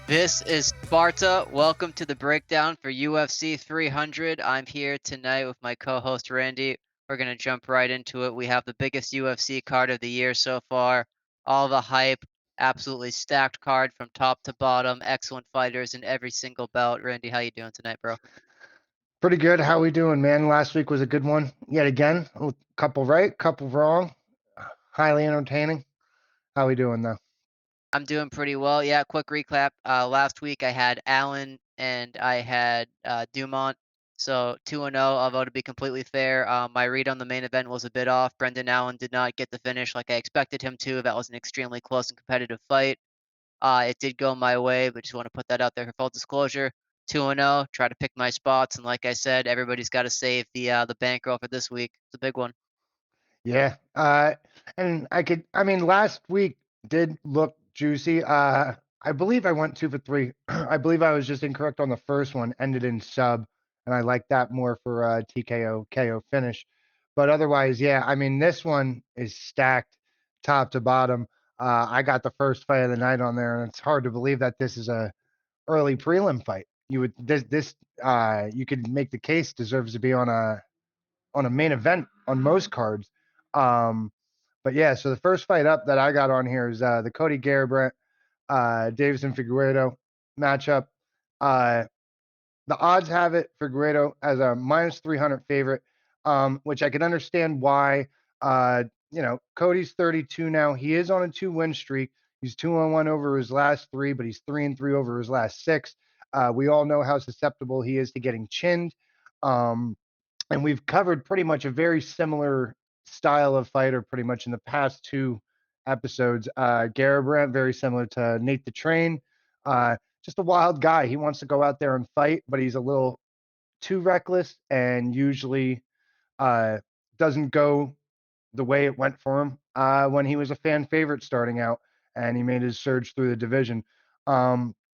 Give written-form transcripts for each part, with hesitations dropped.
This is Sparta. Welcome to the breakdown for UFC 300. I'm here tonight with my co-host Randy. We're going to jump right into it. We have the biggest UFC card of the year so far. All the hype, absolutely stacked card from top to bottom. Excellent fighters in every single bout. Randy, how you doing tonight, bro? Pretty good. How we doing, man? Last week was a good one. Yet again, a couple right, couple wrong. Highly entertaining. How we doing though? I'm doing pretty well. Yeah, quick recap. Last week I had Allen and I had Dumont. So 2-0, although to be completely fair, my read on the main event was a bit off. Brendan Allen did not get the finish like I expected him to. That was an extremely close and competitive fight. It did go my way, but just want to put that out there for full disclosure. 2-0, try to pick my spots, and like I said, everybody's got to save the bankroll for this week. It's a big one. Yeah. And I mean, last week did look juicy. I believe I went 2 for 3. I believe I was just incorrect on the first one, ended in sub, and I like that more for TKO KO finish. But otherwise, yeah, I mean, this one is stacked top to bottom. I got the first fight of the night on there, and it's hard to believe that this is a early prelim fight. You would this you could make the case deserves to be on a main event on most cards. Um, but yeah, so the first fight up that I got on here is the Cody Garbrandt Davison Figueiredo matchup. Uh, the odds have it Figueiredo as a minus 300 favorite, which I can understand why. Cody's 32 now. He is on a 2-win streak. He's 2-1 over his last 3, but he's 3-3 over his last 6. We all know how susceptible he is to getting chinned. Um, and we've covered pretty much a very similar style of fighter pretty much in the past 2 episodes. Garbrandt, very similar to Nate the Train. Just a wild guy. He wants to go out there and fight, but he's a little too reckless and usually uh, doesn't go the way it went for him when he was a fan favorite starting out and he made his surge through the division.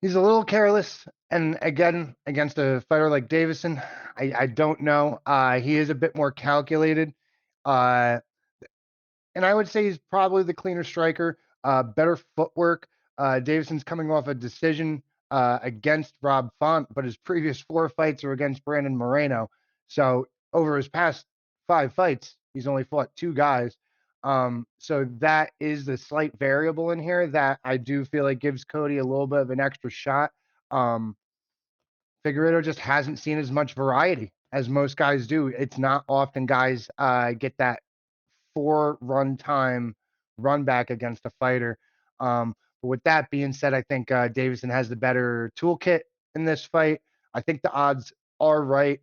He's a little careless, and again, against a fighter like Davison, I don't know. He is a bit more calculated. Uh, and I would say he's probably the cleaner striker, better footwork. Davison's coming off a decision against Rob Font, but his previous 4 fights are against Brandon Moreno. So over his past 5 fights, he's only fought 2 guys. So that is the slight variable in here that I do feel like gives Cody a little bit of an extra shot. Um, Figueredo just hasn't seen as much variety as most guys do. It's not often guys get that 4 run time run back against a fighter. But with that being said, I think Davison has the better toolkit in this fight. I think the odds are right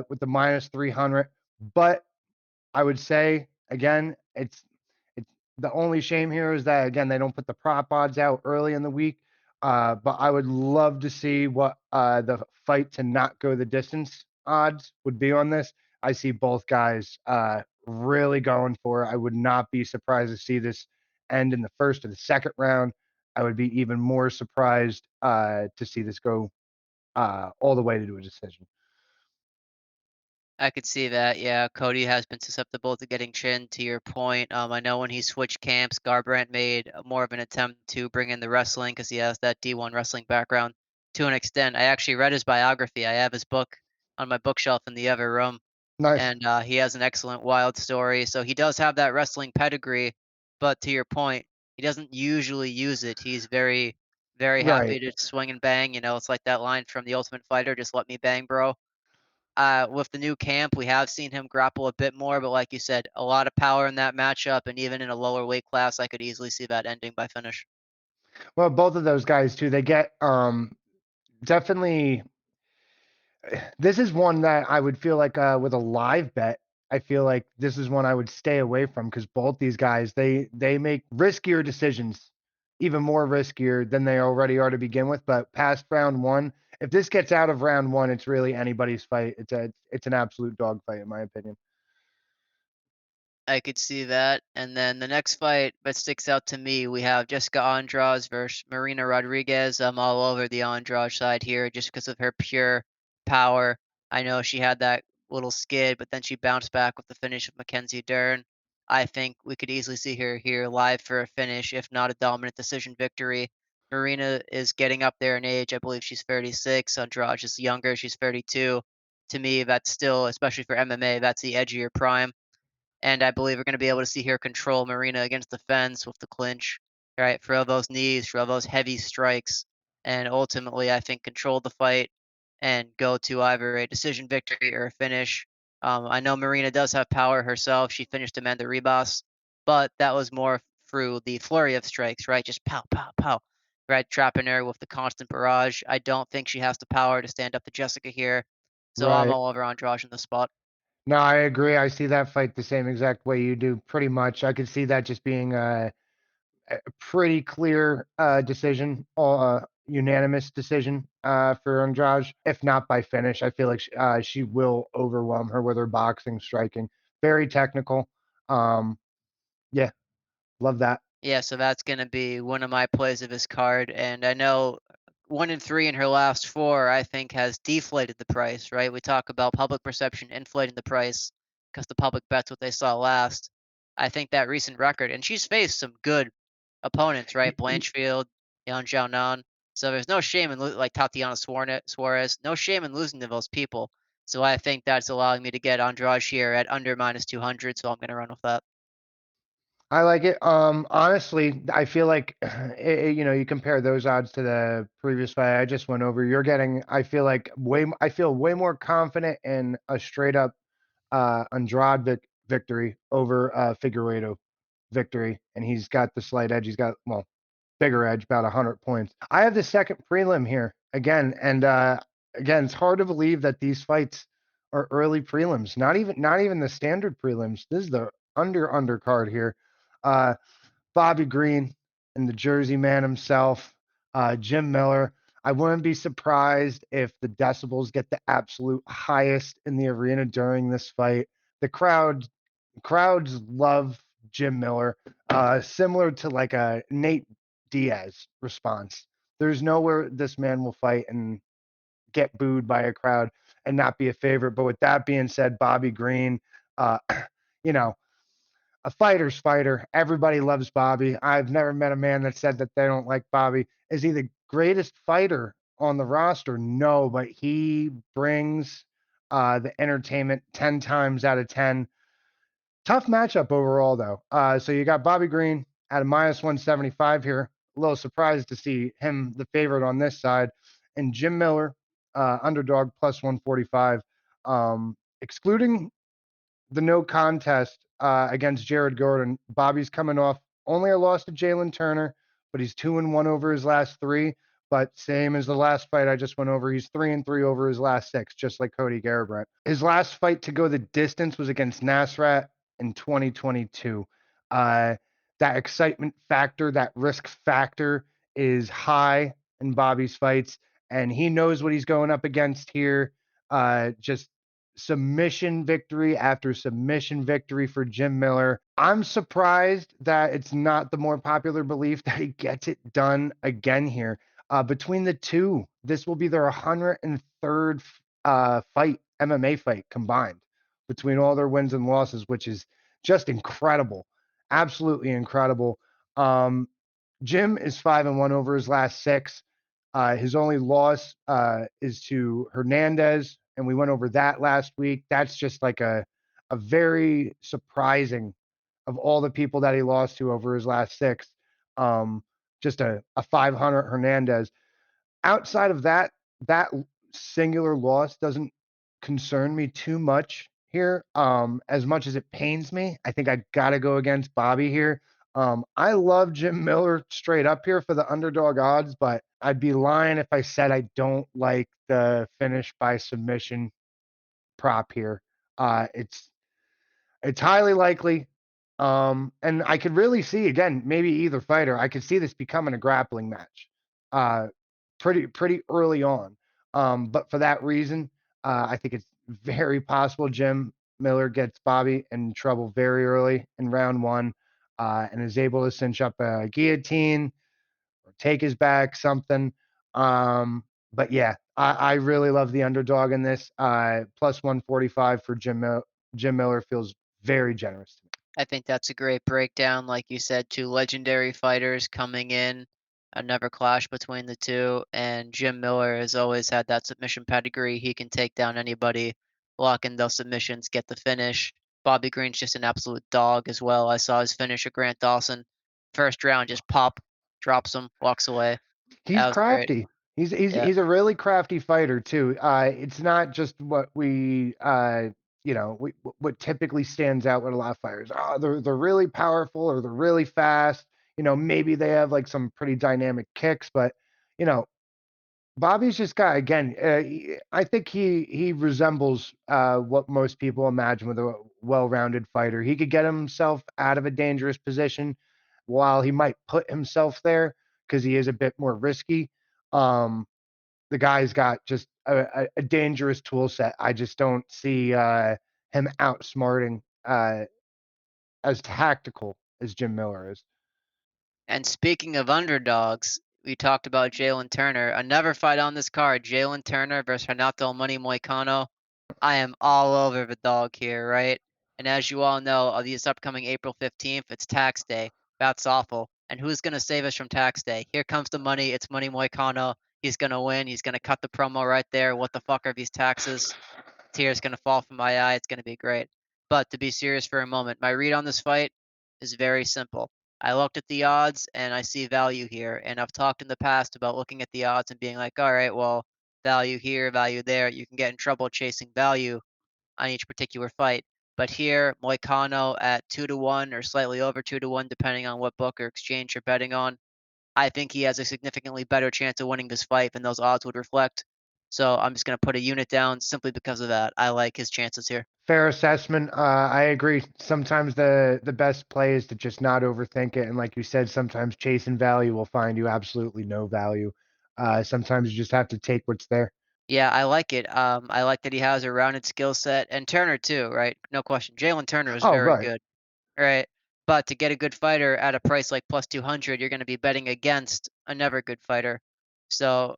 with the minus 300, but I would say again, it's the only shame here is that again they don't put the prop odds out early in the week. But I would love to see what the fight to not go the distance odds would be on this. I see both guys really going for it. I would not be surprised to see this end in the first or the second round. I would be even more surprised to see this go all the way to a decision. I could see that. Yeah, Cody has been susceptible to getting chinned. To your point, I know when he switched camps, Garbrandt made more of an attempt to bring in the wrestling because he has that D1 wrestling background to an extent. I actually read his biography. I have his book on my bookshelf in the other room, Nice. and he has an excellent wild story. So he does have that wrestling pedigree, but to your point, he doesn't usually use it. He's very, very Right. happy to swing and bang. It's like that line from The Ultimate Fighter, "Just let me bang, bro." With the new camp, we have seen him grapple a bit more, but like you said, a lot of power in that matchup, and even in a lower weight class, I could easily see that ending by finish. Well, both of those guys too. They get definitely this is one that I would feel like with a live bet, I feel like this is one I would stay away from because both these guys they make riskier decisions, even more riskier than they already are to begin with. But past round one, if this gets out of round one, it's really anybody's fight. It's an absolute dogfight in my opinion. I could see that. And then the next fight that sticks out to me, we have Jessica Andrade versus Marina Rodriguez. I'm all over the Andrade side here just because of her pure power. I know she had that little skid, but then she bounced back with the finish of Mackenzie Dern. I think we could easily see her here live for a finish, if not a dominant decision victory. Marina is getting up there in age. I believe she's 36. Andrade is younger. She's 32. To me, that's still, especially for MMA, that's the edgier prime. And I believe we're going to be able to see her control Marina against the fence with the clinch, right? Throw those knees, throw those heavy strikes, and ultimately, I think, control the fight and go to either a decision victory or a finish. I know Marina does have power herself. She finished Amanda Ribas, but that was more through the flurry of strikes, right? Just pow, pow, pow, right? Trapping her with the constant barrage. I don't think she has the power to stand up to Jessica here. So I'm Right. all over Andrade in the spot. No, I agree. I see that fight the same exact way you do, pretty much. I could see that just being a pretty clear decision, unanimous decision for Andrade, if not by finish. I feel like she will overwhelm her with her boxing, striking. Very technical. Um, yeah, love that. Yeah, so that's gonna be one of my plays of his card, and I know 1 and 3 in her last 4, I think, has deflated the price, right? We talk about public perception inflating the price because the public bets what they saw last. I think that recent record, and she's faced some good opponents, right? Blanchfield, Xiaonan. So there's no shame in like Tatiana Suarez, no shame in losing to those people. So I think that's allowing me to get Andrade here at under -200. So I'm gonna run with that. I like it. Honestly, I feel like you compare those odds to the previous fight I just went over. You're getting, I feel like I feel way more confident in a straight up Andrade victory over Figueiredo victory, and he's got the slight edge. He's got, well, bigger edge, about 100 points. I have the second prelim here again, and again, it's hard to believe that these fights are early prelims. Not even the standard prelims. This is the undercard here. Uh, Bobby Green and the Jersey man himself, Jim Miller. I wouldn't be surprised if the decibels get the absolute highest in the arena during this fight. The crowds love Jim Miller, similar to like a Nate Diaz response. There's nowhere this man will fight and get booed by a crowd and not be a favorite. But with that being said, Bobby Green, uh, you know, a fighter's fighter. Everybody loves Bobby. I've never met a man that said that they don't like Bobby. Is he the greatest fighter on the roster? No, but he brings the entertainment 10 times out of 10. Tough matchup overall, though. So you got Bobby Green at a -175 here. A little surprised to see him the favorite on this side. And Jim Miller, underdog +145. Excluding the no contest against Jared Gordon. Bobby's coming off only a loss to Jalen Turner, but he's 2-1 over his last 3. But same as the last fight I just went over, he's 3-3 over his last 6, just like Cody Garbrandt. His last fight to go the distance was against Nasrat in 2022. That excitement factor, that risk factor is high in Bobby's fights, and he knows what he's going up against here. Just submission victory after submission victory for Jim Miller. I'm surprised that it's not the more popular belief that he gets it done again here. Between the two, this will be their 103rd fight, MMA fight combined between all their wins and losses, which is just incredible. Absolutely incredible. Jim is 5-1 over his last 6. His only loss is to Hernandez, and we went over that last week. That's just like a very surprising of all the people that he lost to over his last 6. Just a 500 Hernandez. Outside of that, that singular loss doesn't concern me too much here. As much as it pains me, I think I gotta go against Bobby here. I love Jim Miller straight up here for the underdog odds, but I'd be lying if I said I don't like the finish by submission prop here. It's highly likely. And I could really see again, maybe either fighter. I could see this becoming a grappling match, uh, pretty early on. But for that reason, I think it's very possible Jim Miller gets Bobby in trouble very early in round 1, and is able to cinch up a guillotine or take his back, something. But yeah, I really love the underdog in this. Plus 145 for Jim Miller feels very generous to me. I think that's a great breakdown. Like you said, 2 legendary fighters coming in. a never clash between the two. And Jim Miller has always had that submission pedigree. He can take down anybody, lock in those submissions, get the finish. Bobby Green's just an absolute dog as well. I saw his finish at Grant Dawson. First round, just pop, drops him, walks away. He's That was great. crafty. He's he's Yeah. he's a really crafty fighter too. It's not just what what typically stands out with a lot of fighters. Oh, they're really powerful or they're really fast. Maybe they have like some pretty dynamic kicks, but you know, Bobby's just got again. I think he resembles what most people imagine with a well-rounded fighter. He could get himself out of a dangerous position, while he might put himself there because he is a bit more risky. Um, the guy's got just a dangerous tool set. I just don't see him outsmarting as tactical as Jim Miller is. And speaking of underdogs, we talked about Jalen Turner. Another fight on this card, Jalen Turner versus Renato Money Moicano. I am all over the dog here, right? And as you all know, this upcoming April 15th, it's tax day. That's awful. And who's going to save us from tax day? Here comes the money. It's Money Moicano. He's going to win. He's going to cut the promo right there. What the fuck are these taxes? Tears gonna fall from my eye. It's gonna be great. But to be serious for a moment, my read on this fight is very simple. I looked at the odds and I see value here. And I've talked in the past about looking at the odds and being like, all right, well, value here, value there. You can get in trouble chasing value on each particular fight. But here, Moicano at 2-1 or slightly over 2-1, depending on what book or exchange you're betting on. I think he has a significantly better chance of winning this fight than those odds would reflect. So I'm just going to put a unit down simply because of that. I like his chances here. Fair assessment. I agree. Sometimes the best play is to just not overthink it, and like you said, sometimes chasing value will find you absolutely no value. Sometimes you just have to take what's there. Yeah, I like it. I like that he has a rounded skill set, and Turner too, right? No question. Jalen Turner is Oh, very right. good, right? But to get a good fighter at a price like plus 200, you're going to be betting against a never good fighter. So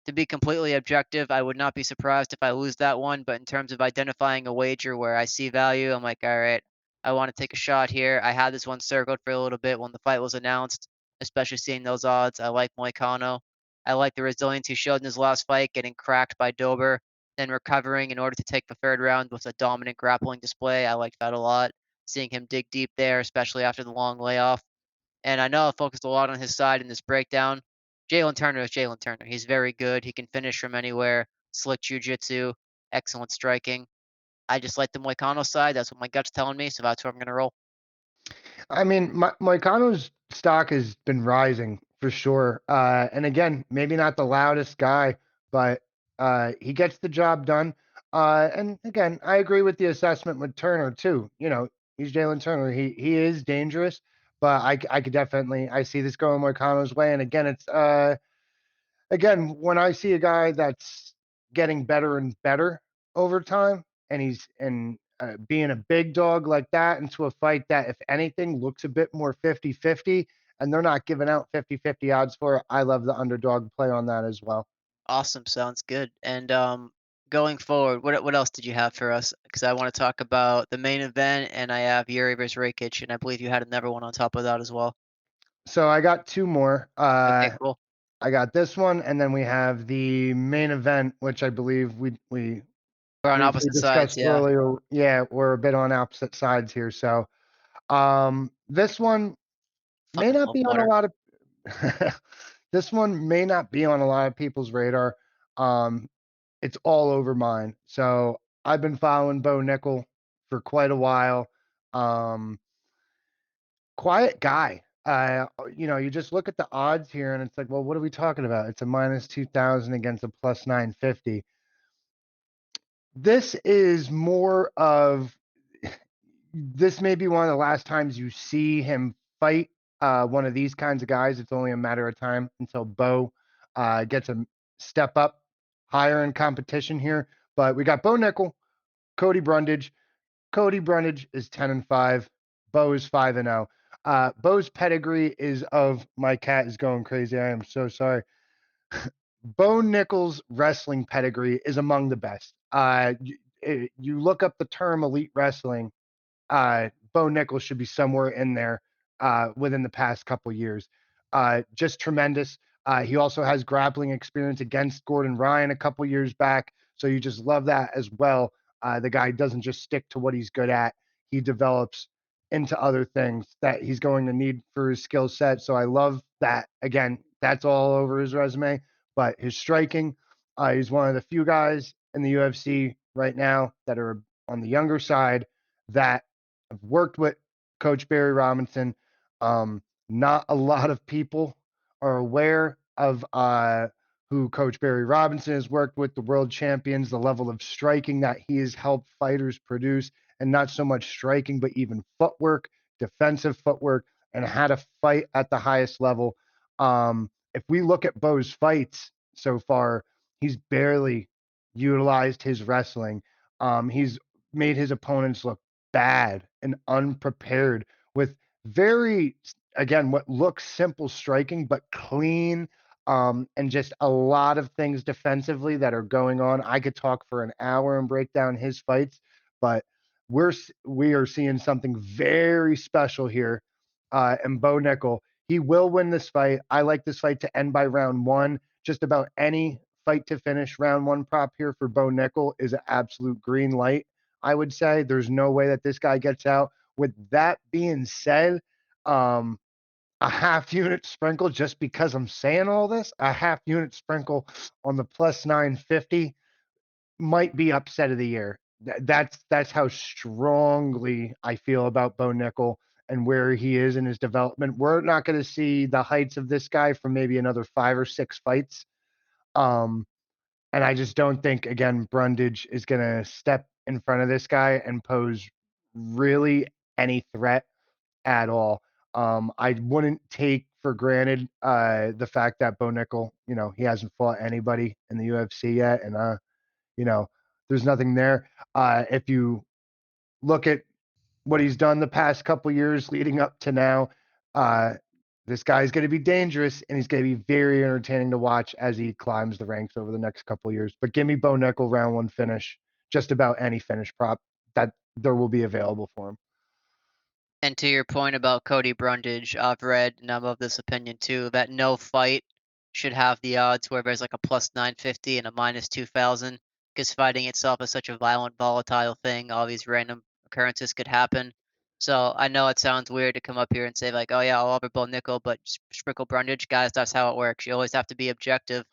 to be completely objective, I would not be surprised if I lose that one, but in terms of identifying a wager where I see value, I'm like, all right, I want to take a shot here. I had this one circled for a little bit when the fight was announced, especially seeing those odds. I like Moicano. I like the resilience he showed in his last fight, getting cracked by Dober, then recovering in order to take the third round with a dominant grappling display. I liked that a lot. Seeing him dig deep there, especially after the long layoff. And I know I focused a lot on his side in this breakdown. Jalen Turner is Jalen Turner. He's very good. He can finish from anywhere. Slick jujitsu, excellent striking. I just like the Moicano side. That's what my gut's telling me, so that's where I'm gonna roll. I mean, Moicano's stock has been rising for sure. And again, maybe not the loudest guy, but he gets the job done. And again, I agree with the assessment with Turner too. He's Jalen Turner. He is dangerous, but I could definitely I see this going Moicano's way. And again, it's again, when I see a guy that's getting better and better over time, and he's being a big dog like that into a fight that, if anything, looks a bit more 50-50, and they're not giving out 50-50 odds for it, I love the underdog play on that as well. Awesome, sounds good. And going forward, what else did you have for us? Because I want to talk about the main event, and I have Yuri versus Rakic, and I believe you had another one on top of that as well. So I got two more. Okay, cool. I got this one, and then we have the main event, which I believe we We're on briefly opposite sides, discussed yeah. earlier. Yeah, we're a bit on opposite sides here. So this one may Fucking not love be on a butter. lot of this one may not be on a lot of people's radar. Um, it's all over mine. So I've been following Bo Nickel for quite a while. Um, quiet guy. You just look at the odds here and it's like, well, what are we talking about? It's a minus 2000 against a plus 950. This is more of this may be one of the last times you see him fight one of these kinds of guys. It's only a matter of time until Bo gets a step up higher in competition here. But we got Bo Nickel, Cody Brundage. Cody Brundage is 10-5. Bo is 5-0. Bo's pedigree is of my cat is going crazy. I am so sorry. Bo Nickel's wrestling pedigree is among the best. You look up the term elite wrestling, Bo Nichols should be somewhere in there within the past couple years. just tremendous. He also has grappling experience against Gordon Ryan a couple years back, so you just love that as well. The guy doesn't just stick to what he's good at; he develops into other things that he's going to need for his skill set. So I love that. Again, that's all over his resume. But his striking, he's one of the few guys in the UFC right now that are on the younger side that have worked with Coach Barry Robinson. Not a lot of people are aware of who Coach Barry Robinson has worked with, the world champions, the level of striking that he has helped fighters produce, and not so much striking, but even footwork, defensive footwork, and how to fight at the highest level. If we look at Bo's fights so far, he's barely utilized his wrestling. He's made his opponents look bad and unprepared with very, again, what looks simple striking, but clean, and just a lot of things defensively that are going on. I could talk for an hour and break down his fights, but we are seeing something very special here. And Bo Nickel, he will win this fight. I like this fight to end by round one. Just about any fight to finish round one prop here for Bo Nickel is an absolute green light. I would say there's no way that this guy gets out. With that being said, um, a half unit sprinkle, just because I'm saying all this, a half unit sprinkle on the plus 950 might be upset of the year. That's how strongly I feel about Bo Nickel and where he is in his development. We're not going to see the heights of this guy for maybe another 5 or 6 fights. Um, and I just don't think, again, Brundage is going to step in front of this guy and pose really any threat at all. I wouldn't take for granted the fact that Bo Nickel, he hasn't fought anybody in the UFC yet, and you know, there's nothing there. If you look at what he's done the past couple years leading up to now, uh, this guy's going to be dangerous, and he's going to be very entertaining to watch as he climbs the ranks over the next couple years. But give me Bo Nickel round one finish, just about any finish prop that there will be available for him. And to your point about Cody Brundage, I've read, and I'm of this opinion too, that no fight should have the odds where there's like a plus 950 and a minus 2000, because fighting itself is such a violent, volatile thing. All these random occurrences could happen. So I know it sounds weird to come up here and say like, oh yeah, I'll offer Bo Nickel, but sprinkle Brundage. Guys, that's how it works. You always have to be objective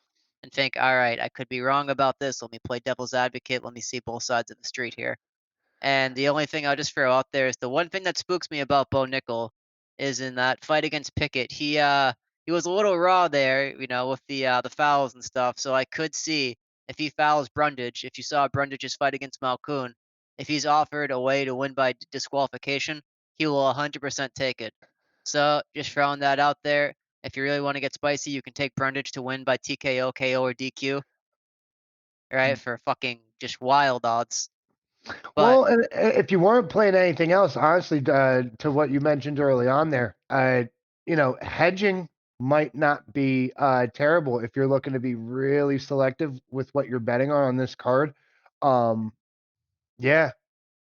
and think, all right, I could be wrong about this. Let me play devil's advocate. Let me see both sides of the street here. And the only thing I'll just throw out there is the one thing that spooks me about Bo Nickel is in that fight against Pickett, he was a little raw there, with the fouls and stuff. So I could see if he fouls Brundage, if you saw Brundage's fight against Malkoun, if he's offered a way to win by disqualification, he will 100% take it. So just throwing that out there. If you really want to get spicy, you can take Brundage to win by TKO, KO, or DQ, right? For fucking just wild odds. But Well, and if you weren't playing anything else, honestly, to what you mentioned early on there, hedging might not be terrible if you're looking to be really selective with what you're betting on this card. Um, yeah,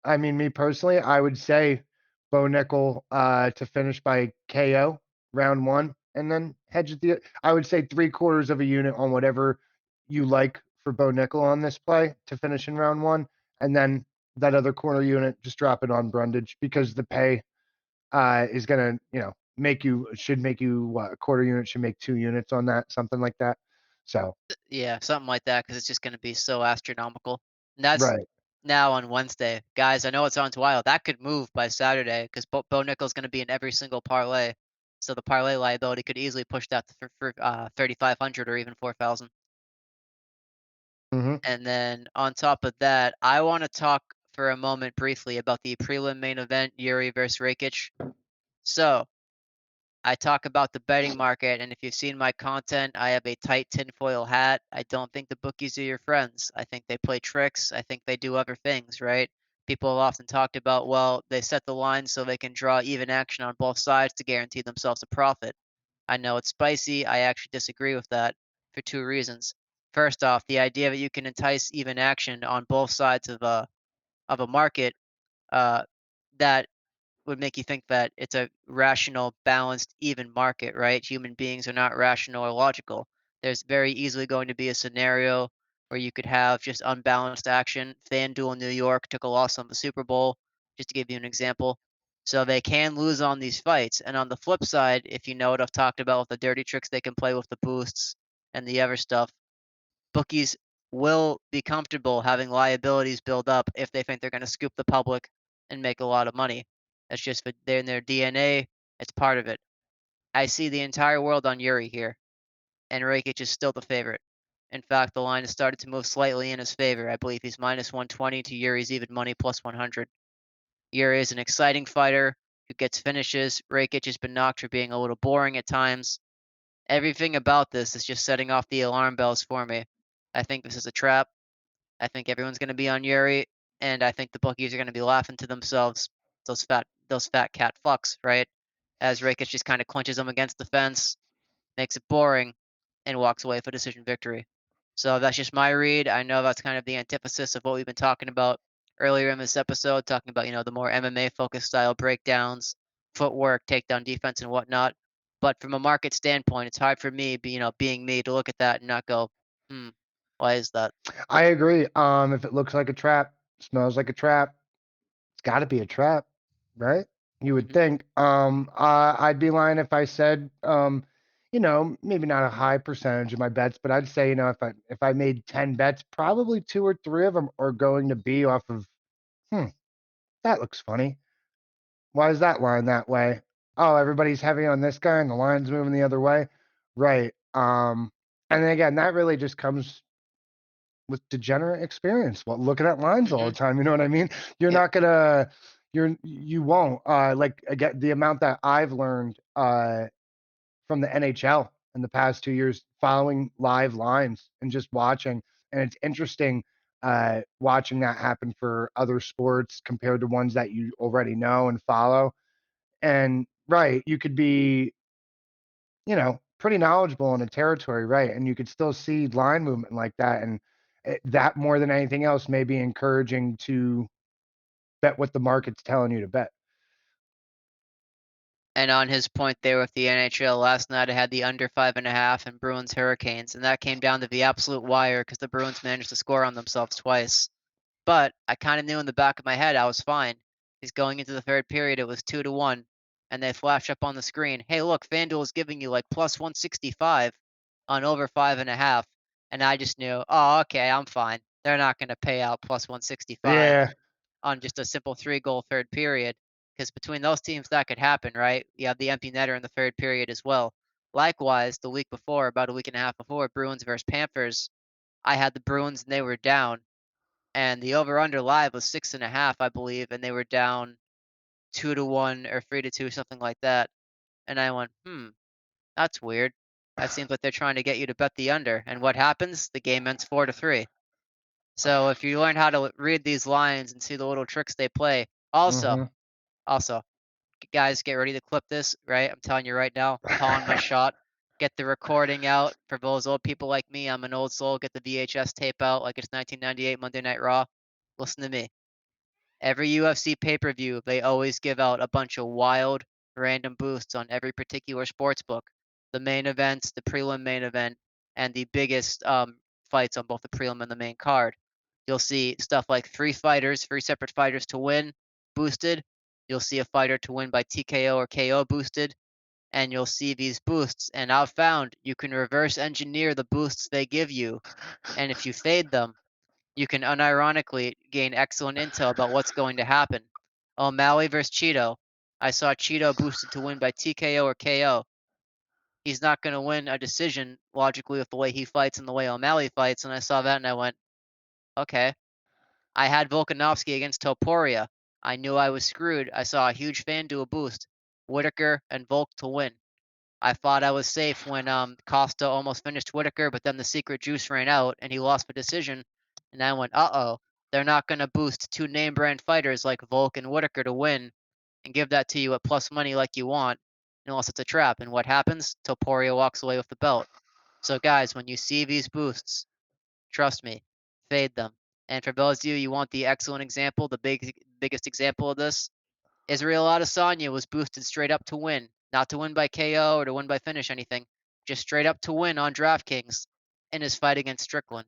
I mean, me personally, I would say Bo Nickel to finish by KO round one, and then hedge I would say 3/4 of a unit on whatever you like for Bo Nickel on this play to finish in round one, and then that other corner unit just drop it on Brundage because the pay is gonna, should make you what, a quarter unit should make 2 units on that, something like that. So yeah, something like that, because it's just gonna be so astronomical. And that's right. now on Wednesday. Guys, I know it sounds wild. That could move by Saturday because Bo Nickel's gonna be in every single parlay. So the parlay liability could easily push that to for 3,500 or even 4,000. Hmm. And then on top of that, I want to talk for a moment briefly about the prelim main event, Yuri versus Rakic. So I talk about the betting market, and if you've seen my content, I have a tight tinfoil hat. I don't think the bookies are your friends. I think they play tricks. I think they do other things, right? People have often talked about, well, they set the line so they can draw even action on both sides to guarantee themselves a profit. I know it's spicy. I actually disagree with that for two reasons. First off, the idea that you can entice even action on both sides of a market, uh, that would make you think that it's a rational, balanced, even market, right? Human beings are not rational or logical. There's very easily going to be a scenario where you could have just unbalanced action. FanDuel New York took a loss on the Super Bowl, just to give you an example. So they can lose on these fights. And on the flip side, if you know what I've talked about with the dirty tricks they can play with the boosts and the other stuff, bookies will be comfortable having liabilities build up if they think they're going to scoop the public and make a lot of money. That's just they're in their DNA. It's part of it. I see the entire world on Yuri here, and Rakic is still the favorite. In fact, the line has started to move slightly in his favor. I believe he's minus 120 to Yuri's even money plus 100. Yuri is an exciting fighter who gets finishes. Rakic has been knocked for being a little boring at times. Everything about this is just setting off the alarm bells for me. I think this is a trap. I think everyone's gonna be on Yuri, and I think the bookies are gonna be laughing to themselves. Those fat cat fucks, right? As Rakic just kind of clinches him against the fence, makes it boring, and walks away for decision victory. So that's just my read. I know that's kind of the antithesis of what we've been talking about earlier in this episode, talking about, the more MMA focused style breakdowns, footwork, takedown defense, and whatnot. But from a market standpoint, it's hard for me, being me, to look at that and not go, hmm, why is that? I agree. If it looks like a trap, smells like a trap, it's got to be a trap, right? You would Mhm. think. I'd be lying if I said, maybe not a high percentage of my bets, but I'd say, if I made 10 bets, probably two or three of them are going to be off of, hmm, that looks funny. Why is that line that way? Oh, everybody's heavy on this guy and the line's moving the other way. Right. And then again, that really just comes with degenerate experience. Well, looking at lines all the Mhm. time, you know what I mean? You're Yep. not gonna, you won't. Like again, the amount that I've learned from the NHL in the past 2 years, following live lines and just watching, and it's interesting watching that happen for other sports compared to ones that you already know and follow. And right, you could be, pretty knowledgeable in a territory, right? And you could still see line movement like that. And that more than anything else may be encouraging to bet what the market's telling you to bet. And on his point there with the NHL, last night I had the under 5.5 and Bruins Hurricanes, and that came down to the absolute wire because the Bruins managed to score on themselves twice. But I kind of knew in the back of my head I was fine. He's going into the third period, it was 2-1, and they flash up on the screen. Hey, look, FanDuel is giving you like plus 165 on over 5.5. And I just knew, oh, okay, I'm fine. They're not going to pay out plus 165 Yeah. on just a simple 3-goal third period. Because between those teams, that could happen, right? You have the empty netter in the third period as well. Likewise, the week before, about a week and a half before, Bruins versus Panthers, I had the Bruins and they were down, and the over under live was 6.5, I believe, and they were down 2-1 or 3-2, something like that. And I went, that's weird. That seems like they're trying to get you to bet the under. And what happens? The game ends 4-3. So if you learn how to read these lines and see the little tricks they play, also, Hmm. also, guys, get ready to clip this, right? I'm telling you right now, I'm calling my shot. Get the recording out. For those old people like me, I'm an old soul. Get the VHS tape out like it's 1998 Monday Night Raw. Listen to me. Every UFC pay-per-view, they always give out a bunch of wild, random boosts on every particular sports book. The main events, the prelim main event, and the biggest fights on both the prelim and the main card. You'll see stuff like three separate fighters to win, boosted. You'll see a fighter to win by TKO or KO boosted, and you'll see these boosts. And I've found you can reverse engineer the boosts they give you, and if you fade them, you can unironically gain excellent intel about what's going to happen. O'Malley versus Cheeto. I saw Cheeto boosted to win by TKO or KO. He's not going to win a decision logically with the way he fights and the way O'Malley fights. And I saw that and I went, okay. I had Volkanovski against Topuria. I knew I was screwed. I saw a huge fan do a boost. Whitaker and Volk to win. I thought I was safe when Costa almost finished Whitaker, but then the secret juice ran out and he lost the decision. And I went, uh-oh, they're not going to boost two name brand fighters like Volk and Whitaker to win and give that to you at plus money like you want, unless it's a trap. And what happens? Topuria walks away with the belt. So guys, when you see these boosts, trust me, fade them. And for those of you want the excellent example, the biggest example of this, Israel Adesanya was boosted straight up to win, not to win by KO or to win by finish anything, just straight up to win on DraftKings in his fight against Strickland.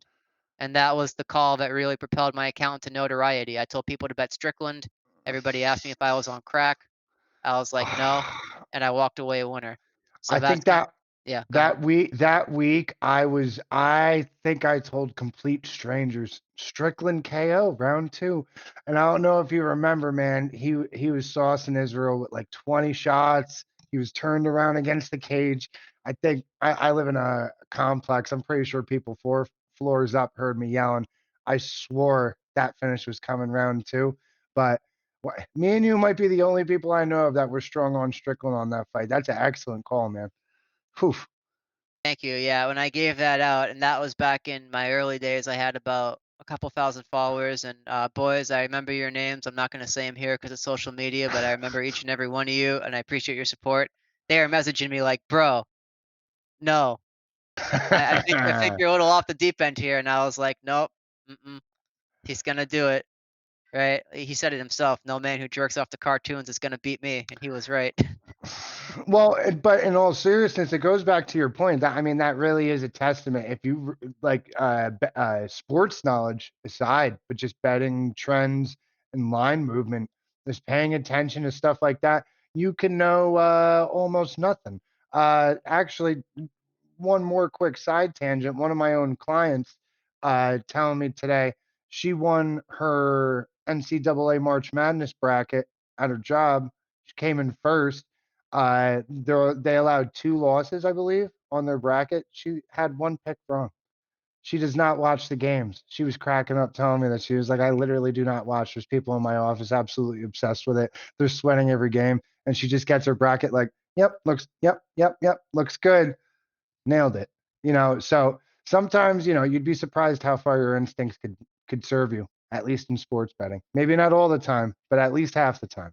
And that was the call that really propelled my account to notoriety. I told people to bet Strickland. Everybody asked me if I was on crack. I was like, no, and I walked away a winner. So I that's think kind. that Yeah, go ahead. that week I think I told complete strangers Strickland KO round 2. And I don't know if you remember, man, he was saucing Israel with like 20 shots. He was turned around against the cage. I think I live in a complex. I'm pretty sure people 4 floors up heard me yelling. I swore that finish was coming round 2. But me and you might be the only people I know of that were strong on Strickland on that fight. That's an excellent call, man. Whew. Thank you. Yeah, when I gave that out, and that was back in my early days, I had about a couple thousand followers. And boys, I remember your names. I'm not going to say them here because it's social media, but I remember each and every one of you, and I appreciate your support. They are messaging me like, "Bro, no, I think you're a little off the deep end here." And I was like, "Nope, mm-mm, he's gonna do it." Right? He said it himself. No man who jerks off to cartoons is gonna beat me, and he was right. Well, but in all seriousness, it goes back to your point that I mean that really is a testament. If you like sports knowledge aside, but just betting trends and line movement, just paying attention to stuff like that, you can know almost nothing. Actually, one more quick side tangent. One of my own clients telling me today she won her NCAA March Madness bracket at her job. She came in first. They allowed 2 losses, I believe, on their bracket. She had one pick wrong. She does not watch the games. She was cracking up telling me that she was like, I literally do not watch. There's people in my office absolutely obsessed with it. They're sweating every game. And she just gets her bracket like, yep, looks good. Nailed it. So sometimes, you'd be surprised how far your instincts could serve you, at least in sports betting. Maybe not all the time, but at least half the time.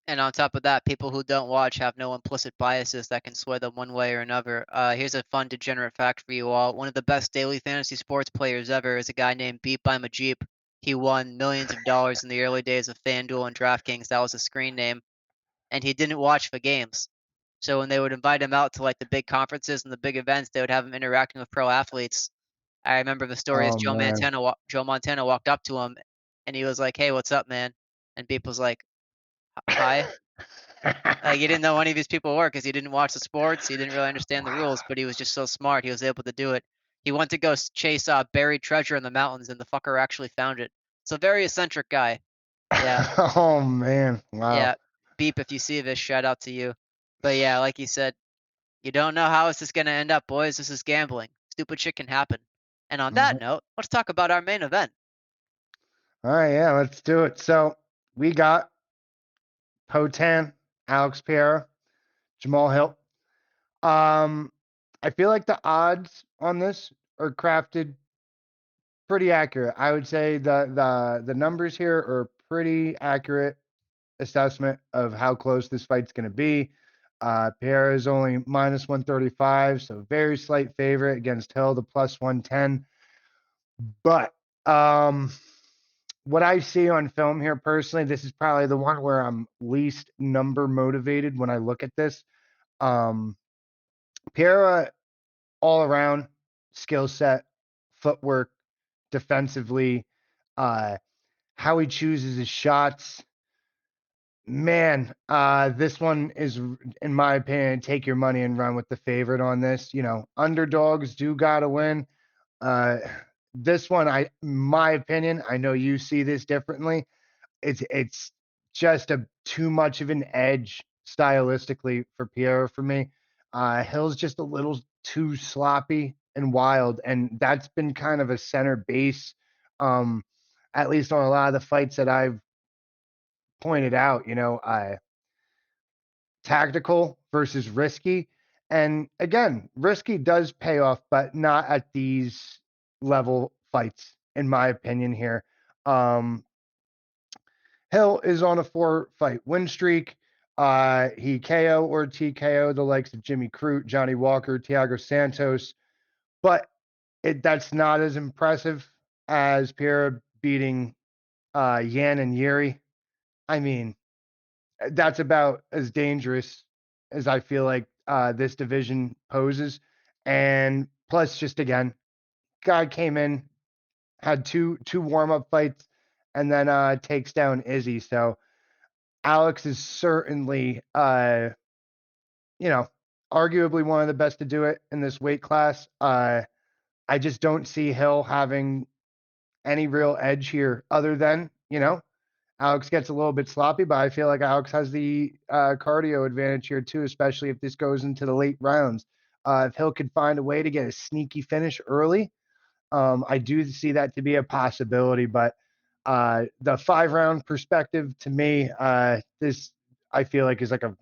And on top of that, people who don't watch have no implicit biases that can sway them one way or another. Here's a fun degenerate fact for you all. One of the best daily fantasy sports players ever is a guy named Beat by Majip. He won millions of dollars in the early days of FanDuel and DraftKings. That was a screen name. And he didn't watch the games. So when they would invite him out to like the big conferences and the big events, they would have him interacting with pro athletes. I remember the story as Oh man. Joe Montana walked up to him and he was like, "Hey, what's up, man?" And Beep was like, "Hi." Like, he didn't know any of these people were because he didn't watch the sports. He didn't really understand the rules, but he was just so smart. He was able to do it. He went to go chase buried treasure in the mountains, and the fucker actually found it. So very eccentric guy. Yeah, Oh man. Wow. yeah. Beep, if you see this, shout out to you. But yeah, like you said, you don't know how is this gonna end up, boys. This is gambling. Stupid shit can happen. And on that Mhm. note, let's talk about our main event. All right, yeah, let's do it. So we got Potan, Alex Pereira, Jamal Hill. Um, I feel like the odds on this are crafted pretty accurate. I would say the numbers here are pretty accurate assessment of how close this fight's going to be. Pereira is only minus 135, so very slight favorite against Hill, the plus 110. But what I see on film here personally, this is probably the one where I'm least number motivated when I look at this. Um, Pereira, all around skill set, footwork, defensively, uh, how he chooses his shots. Man, this one is, in my opinion, take your money and run with the favorite on this. Underdogs do gotta win. Uh, this one, my opinion, I know you see this differently. It's just a too much of an edge stylistically for Pierre for me. Hill's just a little too sloppy and wild, and that's been kind of a center base, um, at least on a lot of the fights that I've pointed out. Tactical versus risky, and again, risky does pay off, but not at these level fights, in my opinion. Here, um, Hill is on a 4-fight win streak. He KO or TKO the likes of Jimmy Crute, Johnny Walker, Thiago Santos, but that's not as impressive as Pierre beating Yan and Yuri. I mean, that's about as dangerous as I feel like this division poses. And plus, just again, guy came in, had two warm up fights, and then takes down Izzy. So Alex is certainly you know, arguably one of the best to do it in this weight class. I just don't see Hill having any real edge here other than, Alex gets a little bit sloppy, but I feel like Alex has the cardio advantage here too, especially if this goes into the late rounds. If Hill could find a way to get a sneaky finish early, I do see that to be a possibility. But the 5 round perspective to me, this I feel like is like a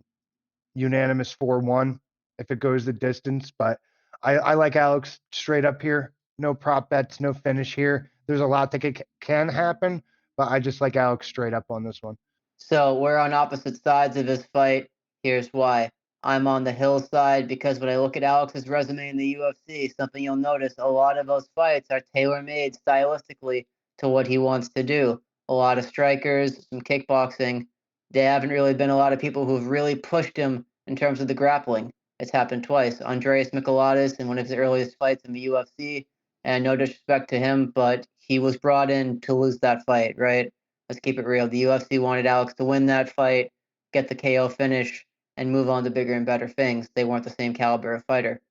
unanimous 4-1 if it goes the distance. But I like Alex straight up here. No prop bets, no finish here. There's a lot that can happen, but I just like Alex straight up on this one. So we're on opposite sides of this fight. Here's why. I'm on the Hill side because when I look at Alex's resume in the UFC, something you'll notice a lot of those fights are tailor made stylistically to what he wants to do. A lot of strikers, some kickboxing. There haven't really been a lot of people who've really pushed him in terms of the grappling. It's happened twice. Andreas Michailidis in one of his earliest fights in the UFC, and no disrespect to him, but he was brought in to lose that fight, right? Let's keep it real. The UFC wanted Alex to win that fight, get the KO finish, and move on to bigger and better things. They weren't the same caliber of fighter.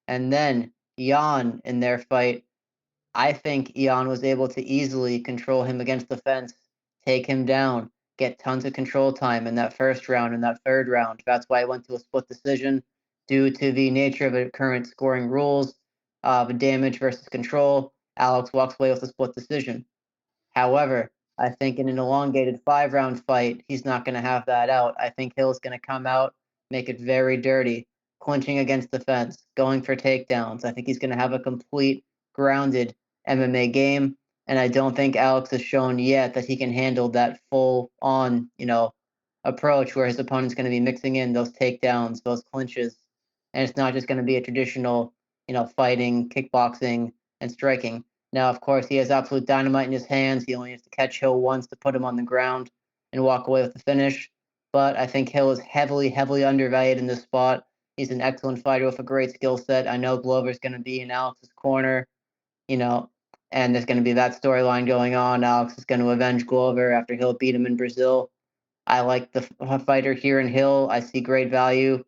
And then Jan in their fight, I think Jan was able to easily control him against the fence, take him down, get tons of control time in that first round and that third round. That's why I went to a split decision due to the nature of the current scoring rules of damage versus control. Alex walks away with a split decision. However, I think in an elongated 5 round fight, he's not going to have that out. I think Hill's going to come out, make it very dirty, clinching against the fence, going for takedowns. I think he's going to have a complete, grounded MMA game. And I don't think Alex has shown yet that he can handle that full on, approach where his opponent's going to be mixing in those takedowns, those clinches. And it's not just going to be a traditional, fighting, kickboxing, and striking. Now, of course, he has absolute dynamite in his hands. He only has to catch Hill once to put him on the ground and walk away with the finish. But I think Hill is heavily, heavily undervalued in this spot. He's an excellent fighter with a great skill set. I know Glover's going to be in Alex's corner, and there's going to be that storyline going on. Alex is going to avenge Glover after Hill beat him in Brazil. I like the fighter here in Hill. I see great value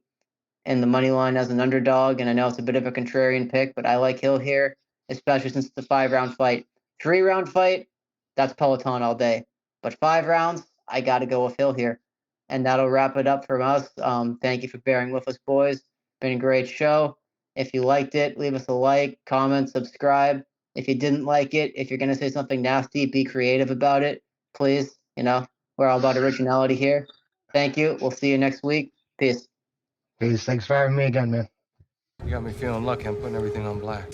in the money line as an underdog, and I know it's a bit of a contrarian pick, but I like Hill here, especially since it's a 5 round fight. 3 round fight, that's Peloton all day. But 5 rounds, I got to go with Hill here. And that'll wrap it up from us. Thank you for bearing with us, boys. Been a great show. If you liked it, leave us a like, comment, subscribe. If you didn't like it, if you're going to say something nasty, be creative about it, please. We're all about originality here. Thank you. We'll see you next week. Peace. Peace. Thanks for having me again, man. You got me feeling lucky. I'm putting everything on black.